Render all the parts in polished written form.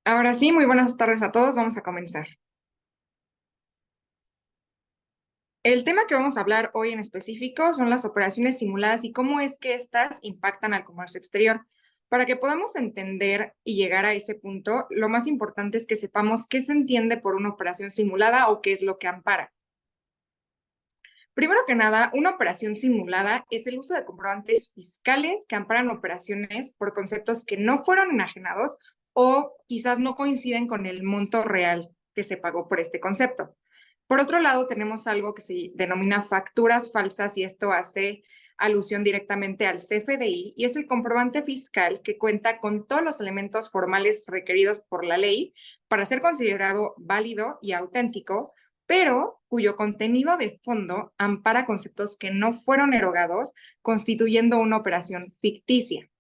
Ahora sí, muy buenas tardes a todos. Vamos a comenzar. El tema que vamos a hablar hoy en específico son las operaciones simuladas y cómo es que éstas impactan al comercio exterior. Para que podamos entender y llegar a ese punto, lo más importante es que sepamos qué se entiende por una operación simulada o qué es lo que ampara. Primero que nada, una operación simulada es el uso de comprobantes fiscales que amparan operaciones por conceptos que no fueron enajenados o quizás no coinciden con el monto real que se pagó por este concepto. Por otro lado, tenemos algo que se denomina facturas falsas y esto hace alusión directamente al CFDI y es el comprobante fiscal que cuenta con todos los elementos formales requeridos por la ley para ser considerado válido y auténtico, pero cuyo contenido de fondo ampara conceptos que no fueron erogados, constituyendo una operación ficticia.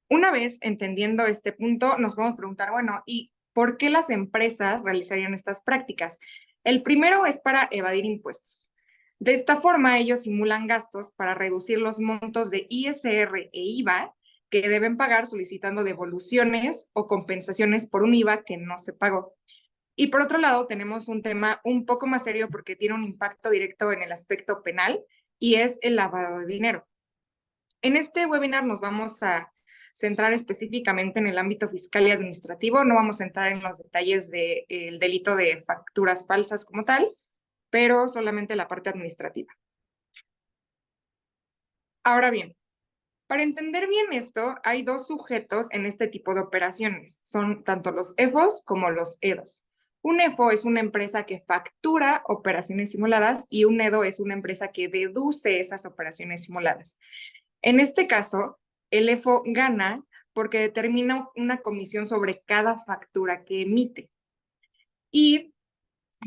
Una vez entendiendo este punto, nos vamos a preguntar, bueno, ¿y por qué las empresas realizarían estas prácticas? El primero es para evadir impuestos. De esta forma, ellos simulan gastos para reducir los montos de ISR e IVA que deben pagar solicitando devoluciones o compensaciones por un IVA que no se pagó. Y por otro lado, tenemos un tema un poco más serio porque tiene un impacto directo en el aspecto penal y es el lavado de dinero. En este webinar nos vamos a centrar específicamente en el ámbito fiscal y administrativo. No vamos a entrar en los detalles del delito de facturas falsas como tal, pero solamente la parte administrativa. Ahora bien, para entender bien esto, hay dos sujetos en este tipo de operaciones. Son tanto los EFOs como los EDOs. Un EFO es una empresa que factura operaciones simuladas y un EDO es una empresa que deduce esas operaciones simuladas. En este caso, el EFO gana porque determina una comisión sobre cada factura que emite. Y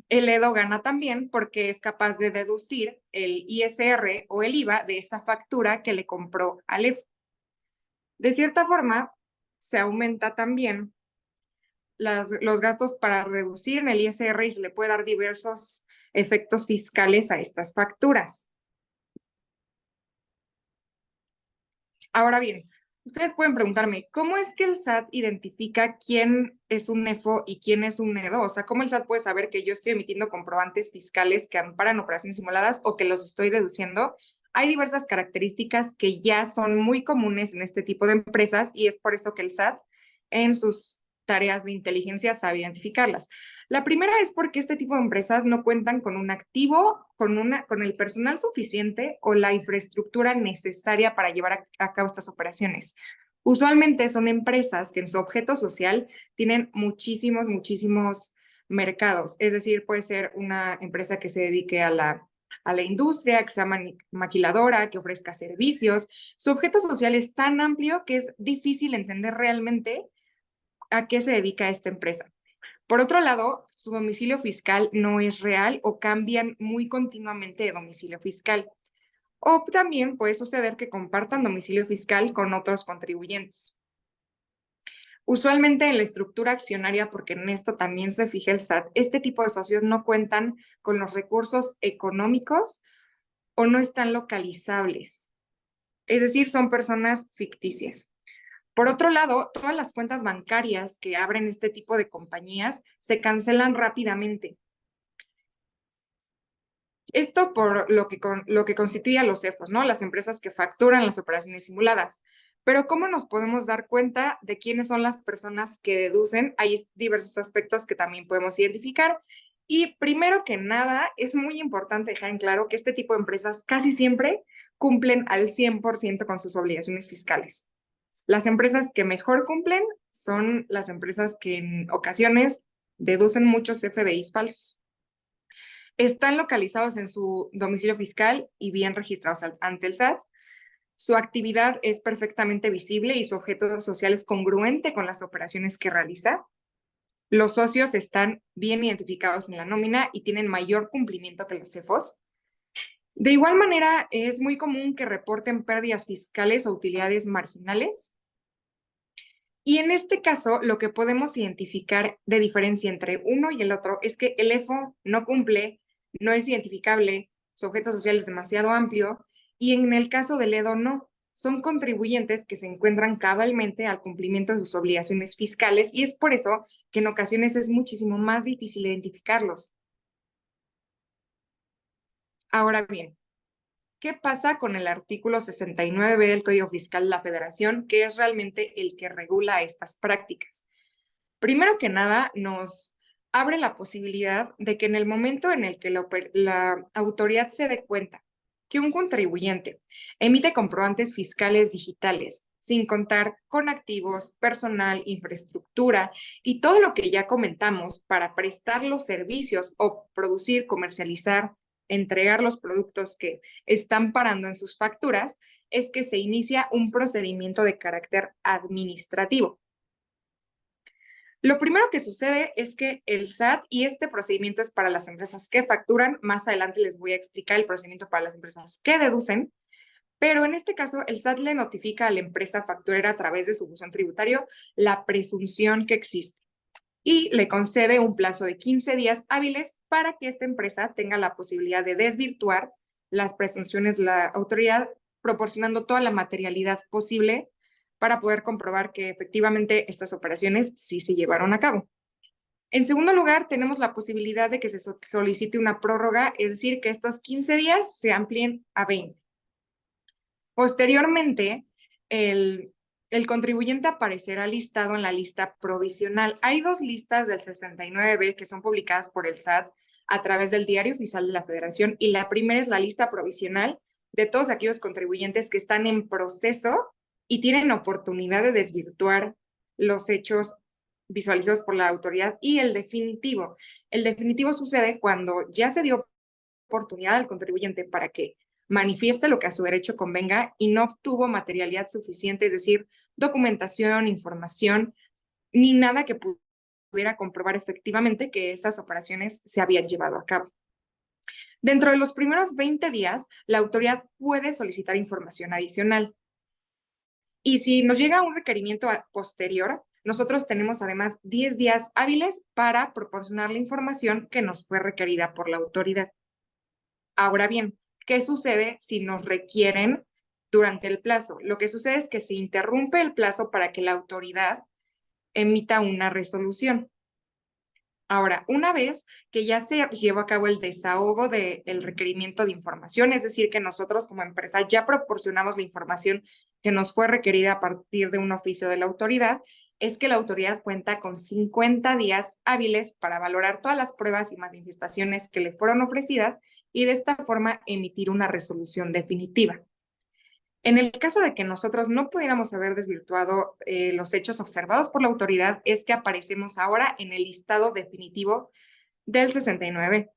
el EDO gana también porque es capaz de deducir el ISR o el IVA de esa factura que le compró al EFO. De cierta forma, se aumenta también los gastos para reducir en el ISR y se le puede dar diversos efectos fiscales a estas facturas. Ahora bien, ustedes pueden preguntarme, ¿cómo es que el SAT identifica quién es un EFO y quién es un EDO? O sea, ¿cómo el SAT puede saber que yo estoy emitiendo comprobantes fiscales que amparan operaciones simuladas o que los estoy deduciendo? Hay diversas características que ya son muy comunes en este tipo de empresas y es por eso que el SAT en sus tareas de inteligencia sabe identificarlas. La primera es porque este tipo de empresas no cuentan con un activo, con el personal suficiente o la infraestructura necesaria para llevar a cabo estas operaciones. Usualmente son empresas que en su objeto social tienen muchísimos mercados. Es decir, puede ser una empresa que se dedique a la industria, que sea maquiladora, que ofrezca servicios. Su objeto social es tan amplio que es difícil entender realmente a qué se dedica esta empresa. Por otro lado, su domicilio fiscal no es real o cambian muy continuamente de domicilio fiscal. O también puede suceder que compartan domicilio fiscal con otros contribuyentes. Usualmente en la estructura accionaria, porque en esto también se fija el SAT, este tipo de socios no cuentan con los recursos económicos o no están localizables. Es decir, son personas ficticias. Por otro lado, todas las cuentas bancarias que abren este tipo de compañías se cancelan rápidamente. Esto por lo que constituye a los CEFOs, ¿no? Las empresas que facturan las operaciones simuladas. Pero ¿cómo nos podemos dar cuenta de quiénes son las personas que deducen? Hay diversos aspectos que también podemos identificar. Y primero que nada, es muy importante dejar en claro que este tipo de empresas casi siempre cumplen al 100% con sus obligaciones fiscales. Las empresas que mejor cumplen son las empresas que en ocasiones deducen muchos FDIs falsos. Están localizados en su domicilio fiscal y bien registrados ante el SAT. Su actividad es perfectamente visible y su objeto social es congruente con las operaciones que realiza. Los socios están bien identificados en la nómina y tienen mayor cumplimiento que los CEFOs. De igual manera, es muy común que reporten pérdidas fiscales o utilidades marginales. Y en este caso, lo que podemos identificar de diferencia entre uno y el otro es que el EFO no cumple, no es identificable, su objeto social es demasiado amplio, y en el caso del EDO no. son contribuyentes que se encuentran cabalmente al cumplimiento de sus obligaciones fiscales y es por eso que en ocasiones es muchísimo más difícil identificarlos. Ahora bien, ¿qué pasa con el artículo 69b del Código Fiscal de la Federación, que es realmente el que regula estas prácticas? Primero que nada, nos abre la posibilidad de que en el momento en el que la autoridad se dé cuenta que un contribuyente emite comprobantes fiscales digitales sin contar con activos, personal, infraestructura y todo lo que ya comentamos para prestar los servicios o producir, comercializar, entregar los productos que están parando en sus facturas, es que se inicia un procedimiento de carácter administrativo. Lo primero que sucede es que el SAT, y este procedimiento es para las empresas que facturan, más adelante les voy a explicar el procedimiento para las empresas que deducen, pero en este caso el SAT le notifica a la empresa facturera a través de su buzón tributario la presunción que existe y le concede un plazo de 15 días hábiles para que esta empresa tenga la posibilidad de desvirtuar las presunciones de la autoridad, proporcionando toda la materialidad posible para poder comprobar que efectivamente estas operaciones sí se llevaron a cabo. En segundo lugar, tenemos la posibilidad de que se solicite una prórroga, es decir, que estos 15 días se amplíen a 20. Posteriormente, el contribuyente aparecerá listado en la lista provisional. Hay dos listas del 69B que son publicadas por el SAT a través del Diario Oficial de la Federación y la primera es la lista provisional de todos aquellos contribuyentes que están en proceso y tienen oportunidad de desvirtuar los hechos visualizados por la autoridad y el definitivo. El definitivo sucede cuando ya se dio oportunidad al contribuyente para que manifieste lo que a su derecho convenga y no obtuvo materialidad suficiente, es decir, documentación, información, ni nada que pudiera comprobar efectivamente que esas operaciones se habían llevado a cabo. Dentro de los primeros 20 días, la autoridad puede solicitar información adicional. Y si nos llega un requerimiento posterior, nosotros tenemos además 10 días hábiles para proporcionar la información que nos fue requerida por la autoridad. Ahora bien, ¿qué sucede si nos requieren durante el plazo? Lo que sucede es que se interrumpe el plazo para que la autoridad emita una resolución. Ahora, una vez que ya se llevó a cabo el desahogo del requerimiento de información, es decir, que nosotros como empresa ya proporcionamos la información que nos fue requerida a partir de un oficio de la autoridad, es que la autoridad cuenta con 50 días hábiles para valorar todas las pruebas y manifestaciones que le fueron ofrecidas y de esta forma emitir una resolución definitiva. En el caso de que nosotros no pudiéramos haber desvirtuado los hechos observados por la autoridad, es que aparecemos ahora en el listado definitivo del 69.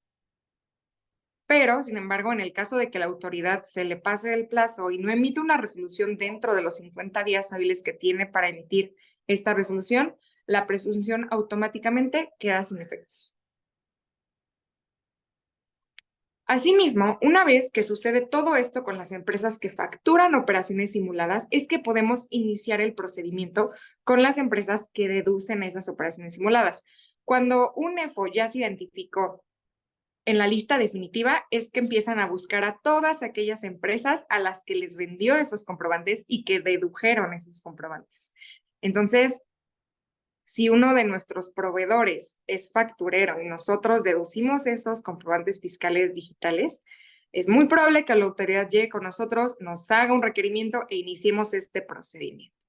Pero, sin embargo, en el caso de que la autoridad se le pase el plazo y no emite una resolución dentro de los 50 días hábiles que tiene para emitir esta resolución, la presunción automáticamente queda sin efectos. Asimismo, una vez que sucede todo esto con las empresas que facturan operaciones simuladas, es que podemos iniciar el procedimiento con las empresas que deducen esas operaciones simuladas. Cuando un EFO ya se identificó en la lista definitiva, es que empiezan a buscar a todas aquellas empresas a las que les vendió esos comprobantes y que dedujeron esos comprobantes. Entonces, si uno de nuestros proveedores es facturero y nosotros deducimos esos comprobantes fiscales digitales, es muy probable que la autoridad llegue con nosotros, nos haga un requerimiento e iniciemos este procedimiento.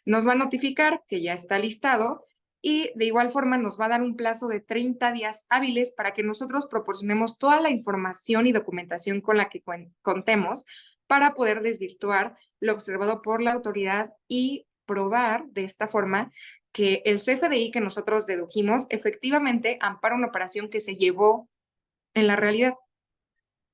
Nos va a notificar que ya está listado y de igual forma nos va a dar un plazo de 30 días hábiles para que nosotros proporcionemos toda la información y documentación con la que contemos para poder desvirtuar lo observado por la autoridad y probar de esta forma que el CFDI que nosotros dedujimos efectivamente ampara una operación que se llevó en la realidad.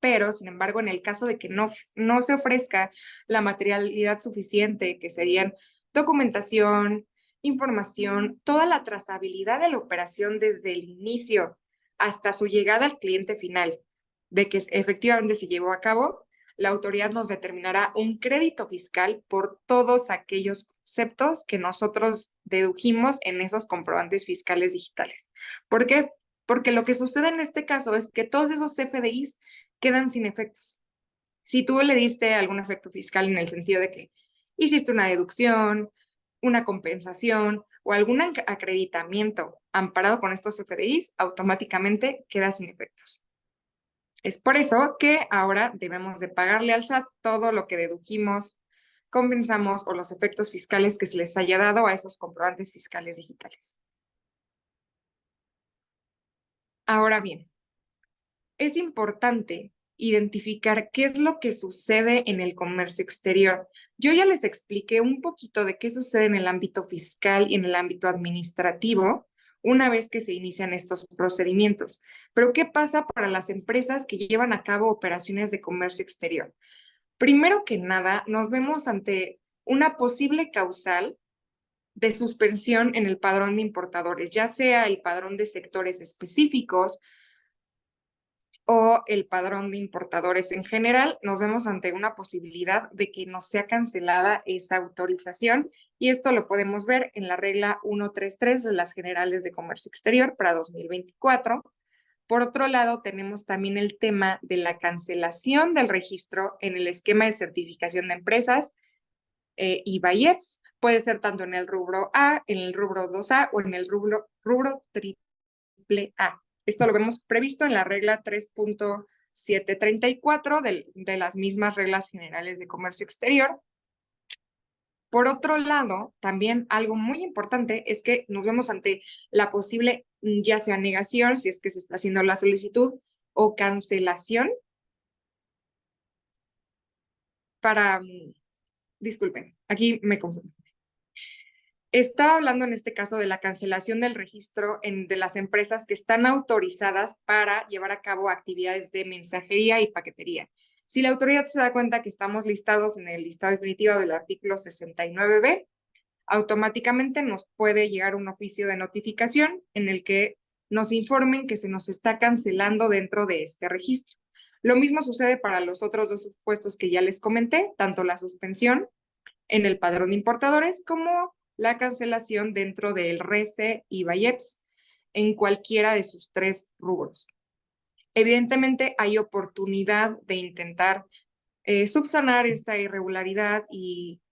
Pero, sin embargo, en el caso de que no se ofrezca la materialidad suficiente, que serían documentación, información, toda la trazabilidad de la operación desde el inicio hasta su llegada al cliente final, de que efectivamente se llevó a cabo, la autoridad nos determinará un crédito fiscal por todos aquellos conceptos que nosotros dedujimos en esos comprobantes fiscales digitales. ¿Por qué? Porque lo que sucede en este caso es que todos esos CFDIs quedan sin efectos. Si tú le diste algún efecto fiscal en el sentido de que hiciste una deducción, una compensación o algún acreditamiento amparado con estos FDIs, automáticamente queda sin efectos. Es por eso que ahora debemos de pagarle al SAT todo lo que dedujimos, compensamos o los efectos fiscales que se les haya dado a esos comprobantes fiscales digitales. Ahora bien, es importante identificar qué es lo que sucede en el comercio exterior. Yo ya les expliqué un poquito de qué sucede en el ámbito fiscal y en el ámbito administrativo una vez que se inician estos procedimientos. Pero ¿qué pasa para las empresas que llevan a cabo operaciones de comercio exterior? Primero que nada, nos vemos ante una posible causal de suspensión en el padrón de importadores, ya sea el padrón de sectores específicos o el padrón de importadores en general, nos vemos ante una posibilidad de que nos sea cancelada esa autorización y esto lo podemos ver en la regla 133 de las Generales de Comercio Exterior para 2024. Por otro lado, tenemos también el tema de la cancelación del registro en el esquema de certificación de empresas IVA y EPS. Puede ser tanto en el rubro A, en el rubro 2A o en el rubro triple A. Esto lo vemos previsto en la regla 3.734 de las mismas reglas generales de comercio exterior. Por otro lado, también algo muy importante es que nos vemos ante la posible, ya sea negación, si es que se está haciendo la solicitud, o cancelación para, disculpen, aquí me confundo. Estaba hablando en este caso de la cancelación del registro de las empresas que están autorizadas para llevar a cabo actividades de mensajería y paquetería. Si la autoridad se da cuenta que estamos listados en el listado definitivo del artículo 69b, automáticamente nos puede llegar un oficio de notificación en el que nos informen que se nos está cancelando dentro de este registro. Lo mismo sucede para los otros dos supuestos que ya les comenté, tanto la suspensión en el padrón de importadores como la cancelación dentro del RECE y IEPS en cualquiera de sus tres rubros. Evidentemente hay oportunidad de intentar subsanar esta irregularidad y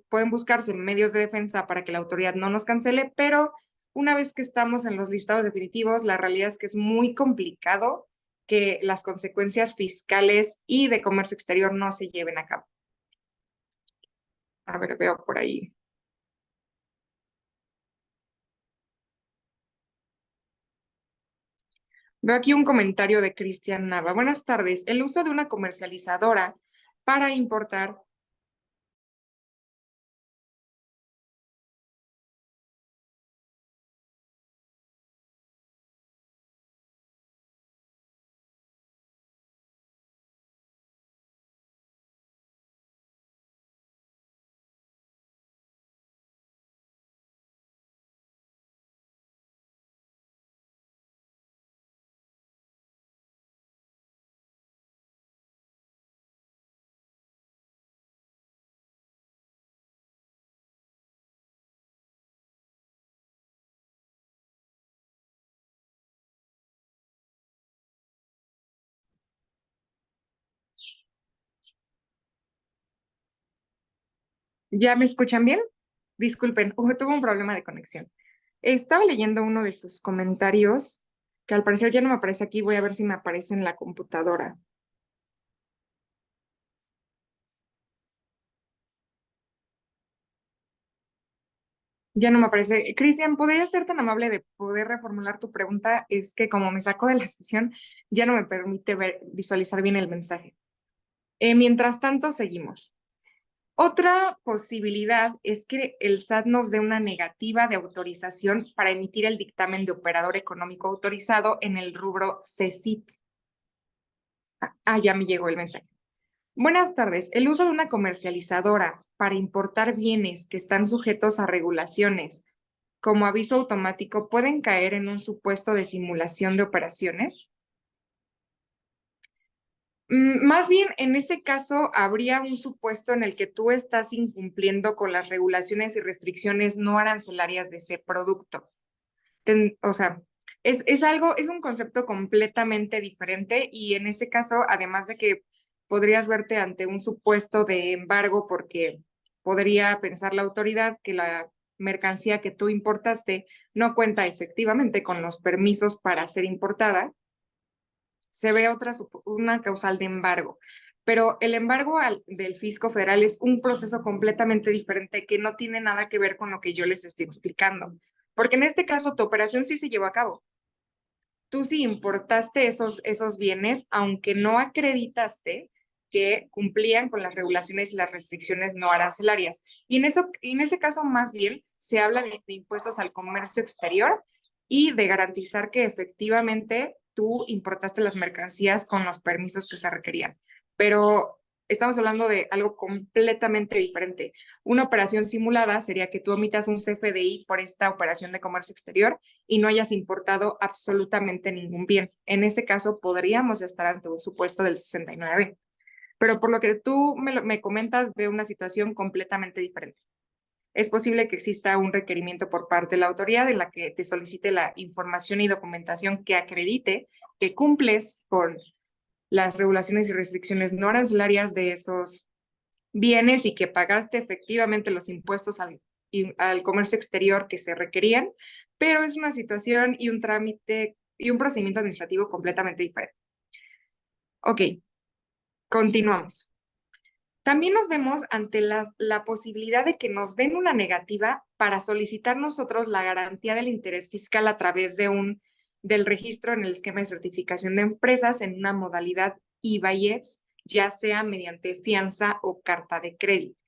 pueden buscarse medios de defensa para que la autoridad no nos cancele, pero una vez que estamos en los listados definitivos, la realidad es que es muy complicado que las consecuencias fiscales y de comercio exterior no se lleven a cabo. A ver, veo por ahí. Veo aquí un comentario de Cristian Nava. Buenas tardes. El uso de una comercializadora para importar ¿Ya me escuchan bien? Disculpen, tuve un problema de conexión. Estaba leyendo uno de sus comentarios, que al parecer ya no me aparece aquí, voy a ver si me aparece en la computadora. Ya no me aparece. Cristian, ¿podrías ser tan amable de poder reformular tu pregunta? Es que como me saco de la sesión, ya no me permite visualizar bien el mensaje. Mientras tanto, seguimos. Otra posibilidad es que el SAT nos dé una negativa de autorización para emitir el dictamen de operador económico autorizado en el rubro CECIT. Ya me llegó el mensaje. Buenas tardes. El uso de una comercializadora para importar bienes que están sujetos a regulaciones como aviso automático pueden caer en un supuesto de simulación de operaciones. Más bien, en ese caso, habría un supuesto en el que tú estás incumpliendo con las regulaciones y restricciones no arancelarias de ese producto. O sea, es un concepto completamente diferente y en ese caso, además de que podrías verte ante un supuesto de embargo porque podría pensar la autoridad que la mercancía que tú importaste no cuenta efectivamente con los permisos para ser importada, se ve una causal de embargo. Pero el embargo del fisco federal es un proceso completamente diferente que no tiene nada que ver con lo que yo les estoy explicando. Porque en este caso tu operación sí se llevó a cabo. Tú sí importaste esos bienes, aunque no acreditaste que cumplían con las regulaciones y las restricciones no arancelarias. Y en ese caso, más bien, se habla de impuestos al comercio exterior y de garantizar que efectivamente tú importaste las mercancías con los permisos que se requerían. Pero estamos hablando de algo completamente diferente. Una operación simulada sería que tú omitas un CFDI por esta operación de comercio exterior y no hayas importado absolutamente ningún bien. En ese caso, podríamos estar ante un supuesto del 69. Pero por lo que tú me comentas, veo una situación completamente diferente. Es posible que exista un requerimiento por parte de la autoridad en la que te solicite la información y documentación que acredite que cumples con las regulaciones y restricciones no arancelarias de esos bienes y que pagaste efectivamente los impuestos al comercio exterior que se requerían, pero es una situación y un trámite y un procedimiento administrativo completamente diferente. Ok, continuamos. También nos vemos ante la posibilidad de que nos den una negativa para solicitar nosotros la garantía del interés fiscal a través del registro en el esquema de certificación de empresas en una modalidad IVA y EPS, ya sea mediante fianza o carta de crédito.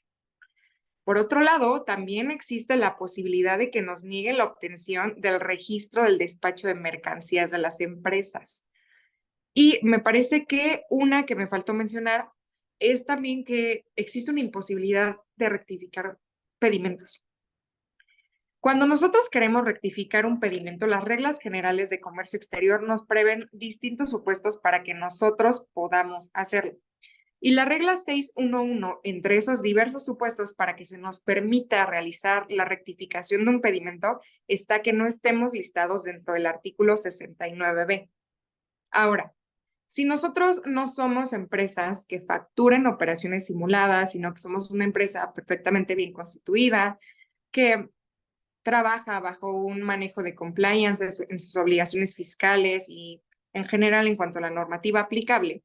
Por otro lado, también existe la posibilidad de que nos nieguen la obtención del registro del despacho de mercancías de las empresas. Y me parece que una que me faltó mencionar es también que existe una imposibilidad de rectificar pedimentos. Cuando nosotros queremos rectificar un pedimento, las reglas generales de comercio exterior nos prevén distintos supuestos para que nosotros podamos hacerlo. Y la regla 611, entre esos diversos supuestos para que se nos permita realizar la rectificación de un pedimento, está que no estemos listados dentro del artículo 69b. Ahora, si nosotros no somos empresas que facturen operaciones simuladas, sino que somos una empresa perfectamente bien constituida, que trabaja bajo un manejo de compliance en sus obligaciones fiscales y en general en cuanto a la normativa aplicable,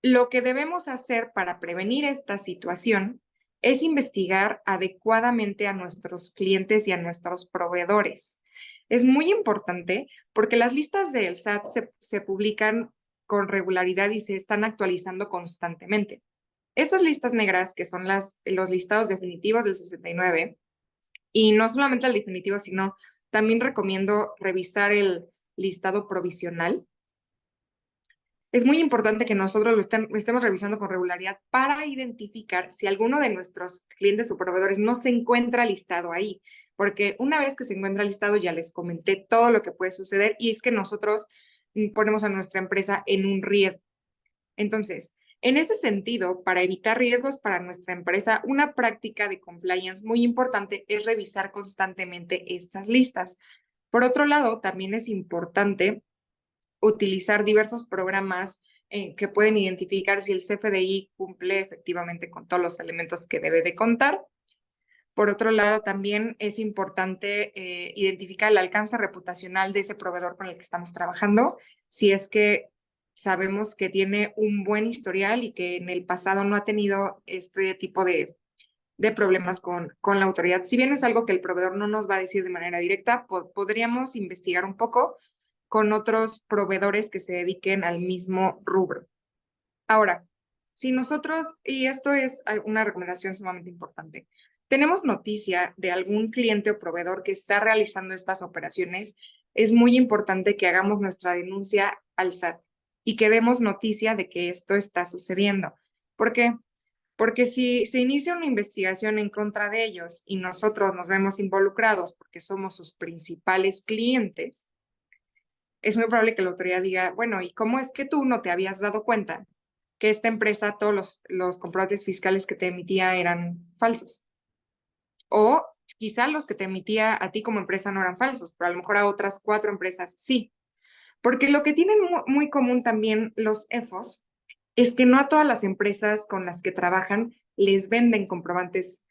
lo que debemos hacer para prevenir esta situación es investigar adecuadamente a nuestros clientes y a nuestros proveedores. Es muy importante porque las listas del SAT se publican con regularidad y se están actualizando constantemente. Esas listas negras, que son los listados definitivos del 69, y no solamente el definitivo, sino también recomiendo revisar el listado provisional. Es muy importante que nosotros lo estemos revisando con regularidad para identificar si alguno de nuestros clientes o proveedores no se encuentra listado ahí, porque una vez que se encuentra listado ya les comenté todo lo que puede suceder y es que nosotros ponemos a nuestra empresa en un riesgo. Entonces, en ese sentido, para evitar riesgos para nuestra empresa, una práctica de compliance muy importante es revisar constantemente estas listas. Por otro lado, también es importante utilizar diversos programas que pueden identificar si el CFDI cumple efectivamente con todos los elementos que debe de contar. Por otro lado, también es importante identificar el alcance reputacional de ese proveedor con el que estamos trabajando, si es que sabemos que tiene un buen historial y que en el pasado no ha tenido este tipo de problemas con la autoridad. Si bien es algo que el proveedor no nos va a decir de manera directa, podríamos investigar un poco con otros proveedores que se dediquen al mismo rubro. Ahora, si nosotros, y esto es una recomendación sumamente importante, tenemos noticia de algún cliente o proveedor que está realizando estas operaciones, es muy importante que hagamos nuestra denuncia al SAT y que demos noticia de que esto está sucediendo. ¿Por qué? Porque si se inicia una investigación en contra de ellos y nosotros nos vemos involucrados porque somos sus principales clientes, es muy probable que la autoridad diga, bueno, ¿y cómo es que tú no te habías dado cuenta que esta empresa, todos los comprobantes fiscales que te emitía eran falsos? O quizá los que te emitía a ti como empresa no eran falsos, pero a lo mejor a otras 4 empresas sí. Porque lo que tienen muy común también los EFOS es que no a todas las empresas con las que trabajan les venden comprobantes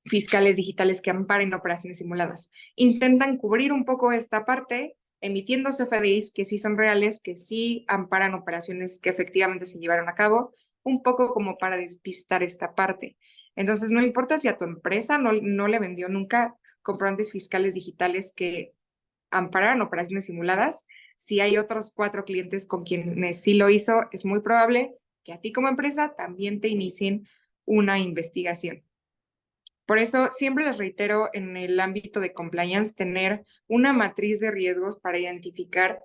fiscales digitales que amparen operaciones simuladas. Intentan cubrir un poco esta parte emitiendo CFDIs que sí son reales, que sí amparan operaciones que efectivamente se llevaron a cabo, un poco como para despistar esta parte. Entonces, no importa si a tu empresa no le vendió nunca comprobantes fiscales digitales que ampararan operaciones simuladas, si hay otros 4 clientes con quienes sí lo hizo, es muy probable que a ti como empresa también te inicien una investigación. Por eso siempre les reitero en el ámbito de compliance tener una matriz de riesgos para identificar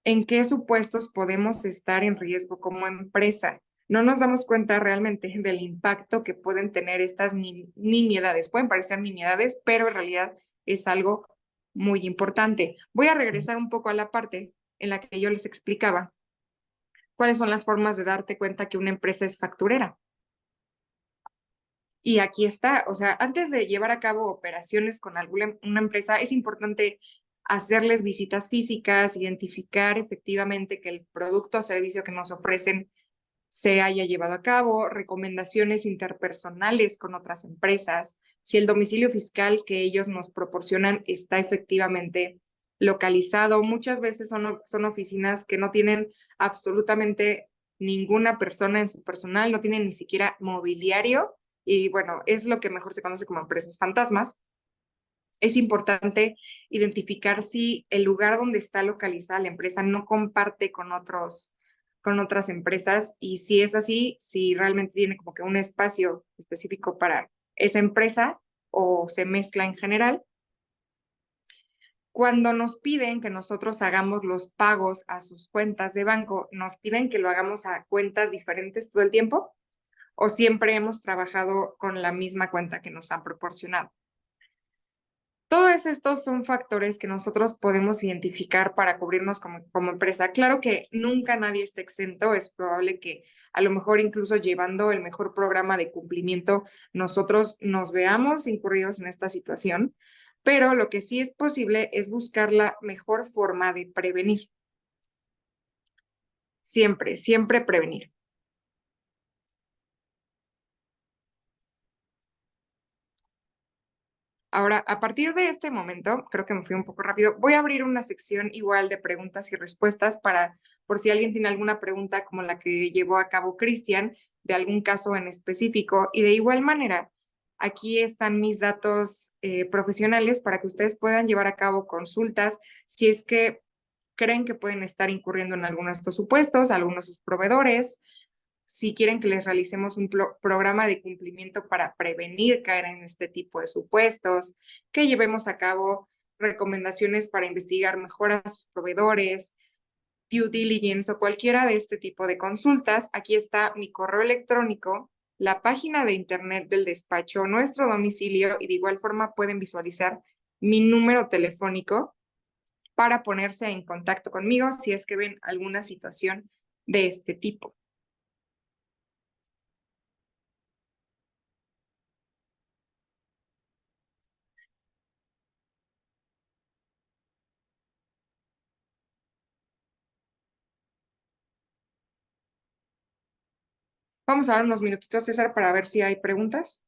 en qué supuestos podemos estar en riesgo como empresa. No nos damos cuenta realmente del impacto que pueden tener estas nimiedades. Pueden parecer nimiedades, pero en realidad es algo muy importante. Voy a regresar un poco a la parte en la que yo les explicaba cuáles son las formas de darte cuenta que una empresa es facturera. Y aquí está, o sea, antes de llevar a cabo operaciones con una empresa, es importante hacerles visitas físicas, identificar efectivamente que el producto o servicio que nos ofrecen se haya llevado a cabo, recomendaciones interpersonales con otras empresas, si el domicilio fiscal que ellos nos proporcionan está efectivamente localizado. Muchas veces son oficinas que no tienen absolutamente ninguna persona en su personal, no tienen ni siquiera mobiliario y bueno, es lo que mejor se conoce como empresas fantasmas. Es importante identificar si el lugar donde está localizada la empresa no comparte con otras empresas y si es así, si realmente tiene como que un espacio específico para esa empresa o se mezcla en general. Cuando nos piden que nosotros hagamos los pagos a sus cuentas de banco, ¿nos piden que lo hagamos a cuentas diferentes todo el tiempo? ¿O siempre hemos trabajado con la misma cuenta que nos han proporcionado? Todos estos son factores que nosotros podemos identificar para cubrirnos como empresa. Claro que nunca nadie está exento, es probable que a lo mejor incluso llevando el mejor programa de cumplimiento, nosotros nos veamos incurridos en esta situación, pero lo que sí es posible es buscar la mejor forma de prevenir. Siempre, siempre prevenir. Ahora, a partir de este momento, creo que me fui un poco rápido, voy a abrir una sección igual de preguntas y respuestas para, por si alguien tiene alguna pregunta como la que llevó a cabo Cristian, de algún caso en específico. Y de igual manera, aquí están mis datos profesionales para que ustedes puedan llevar a cabo consultas si es que creen que pueden estar incurriendo en alguno de estos supuestos, algunos de sus proveedores, si quieren que les realicemos un programa de cumplimiento para prevenir caer en este tipo de supuestos, que llevemos a cabo recomendaciones para investigar mejor a sus proveedores, due diligence o cualquiera de este tipo de consultas. Aquí está mi correo electrónico, la página de internet del despacho, nuestro domicilio y de igual forma pueden visualizar mi número telefónico para ponerse en contacto conmigo si es que ven alguna situación de este tipo. Vamos a dar unos minutitos, César, para ver si hay preguntas.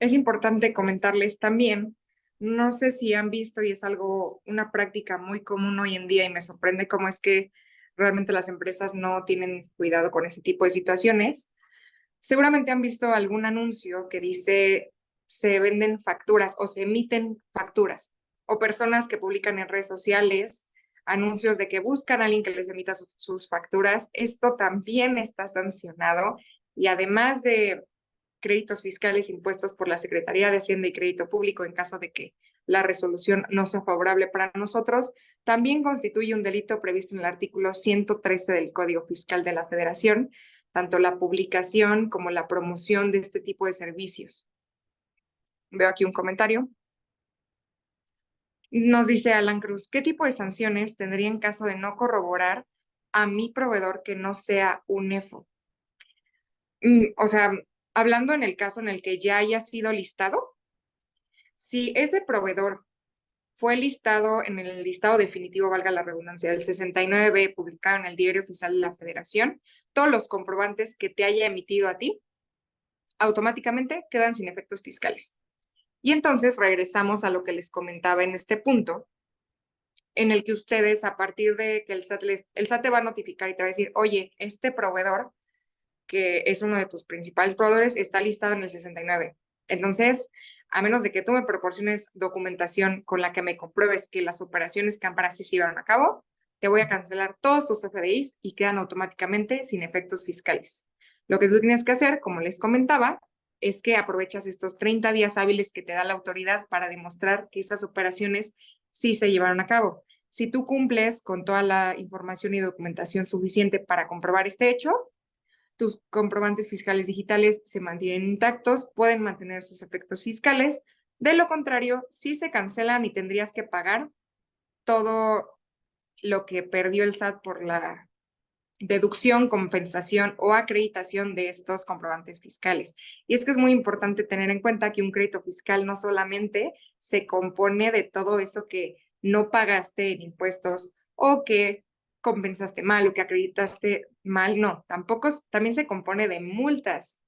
Es importante comentarles también, no sé si han visto y es algo, una práctica muy común hoy en día y me sorprende cómo es que realmente las empresas no tienen cuidado con ese tipo de situaciones. Seguramente han visto algún anuncio que dice se venden facturas o se emiten facturas o personas que publican en redes sociales anuncios de que buscan a alguien que les emita sus facturas. Esto también está sancionado y además de créditos fiscales impuestos por la Secretaría de Hacienda y Crédito Público en caso de que la resolución no sea favorable para nosotros, también constituye un delito previsto en el artículo 113 del Código Fiscal de la Federación, tanto la publicación como la promoción de este tipo de servicios. Veo aquí un comentario. Nos dice Alan Cruz, ¿qué tipo de sanciones tendría en caso de no corroborar a mi proveedor que no sea un EFO? O sea, hablando en el caso en el que ya haya sido listado, si ese proveedor fue listado en el listado definitivo, valga la redundancia, del 69B, publicado en el Diario Oficial de la Federación, todos los comprobantes que te haya emitido a ti automáticamente quedan sin efectos fiscales. Y entonces regresamos a lo que les comentaba en este punto, en el que ustedes, a partir de que el SAT te va a notificar y te va a decir, oye, este proveedor, que es uno de tus principales proveedores, está listado en el 69. Entonces, a menos de que tú me proporciones documentación con la que me compruebes que las operaciones Cámpara sí se llevaron a cabo, te voy a cancelar todos tus FDIs y quedan automáticamente sin efectos fiscales. Lo que tú tienes que hacer, como les comentaba, es que aprovechas estos 30 días hábiles que te da la autoridad para demostrar que esas operaciones sí se llevaron a cabo. Si tú cumples con toda la información y documentación suficiente para comprobar este hecho, tus comprobantes fiscales digitales se mantienen intactos, pueden mantener sus efectos fiscales. De lo contrario, sí se cancelan y tendrías que pagar todo lo que perdió el SAT por la deducción, compensación o acreditación de estos comprobantes fiscales. Y es que es muy importante tener en cuenta que un crédito fiscal no solamente se compone de todo eso que no pagaste en impuestos o que compensaste mal o que acreditaste mal, no, tampoco, también se compone de multas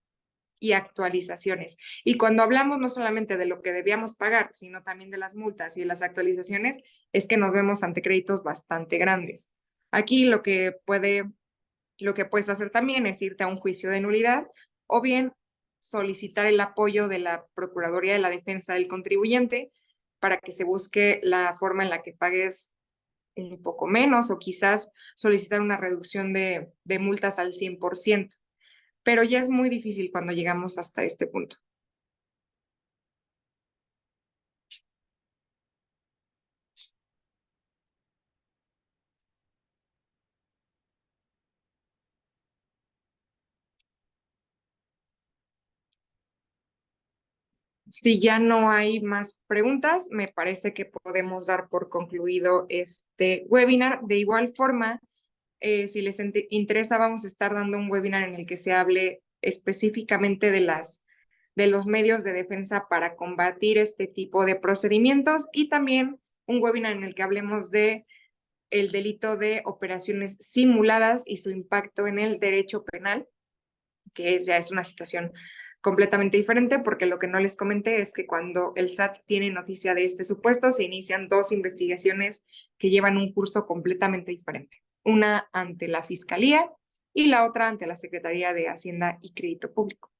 y actualizaciones. Y cuando hablamos no solamente de lo que debíamos pagar, sino también de las multas y de las actualizaciones, es que nos vemos ante créditos bastante grandes. Aquí lo que puedes hacer también es irte a un juicio de nulidad o bien solicitar el apoyo de la Procuraduría de la Defensa del Contribuyente para que se busque la forma en la que pagues un poco menos o quizás solicitar una reducción de multas al 100%. Pero ya es muy difícil cuando llegamos hasta este punto. Si ya no hay más preguntas, me parece que podemos dar por concluido este webinar. De igual forma, si les interesa, vamos a estar dando un webinar en el que se hable específicamente de los medios de defensa para combatir este tipo de procedimientos y también un webinar en el que hablemos de el delito de operaciones simuladas y su impacto en el derecho penal, que ya es una situación completamente diferente, porque lo que no les comenté es que cuando el SAT tiene noticia de este supuesto, se inician dos investigaciones que llevan un curso completamente diferente. Una ante la Fiscalía y la otra ante la Secretaría de Hacienda y Crédito Público.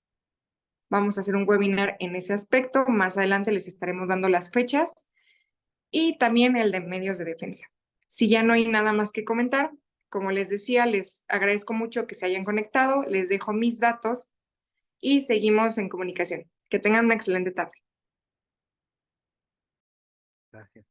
Vamos a hacer un webinar en ese aspecto. Más adelante les estaremos dando las fechas y también el de medios de defensa. Si ya no hay nada más que comentar, como les decía, les agradezco mucho que se hayan conectado, les dejo mis datos y seguimos en comunicación. Que tengan una excelente tarde. Gracias.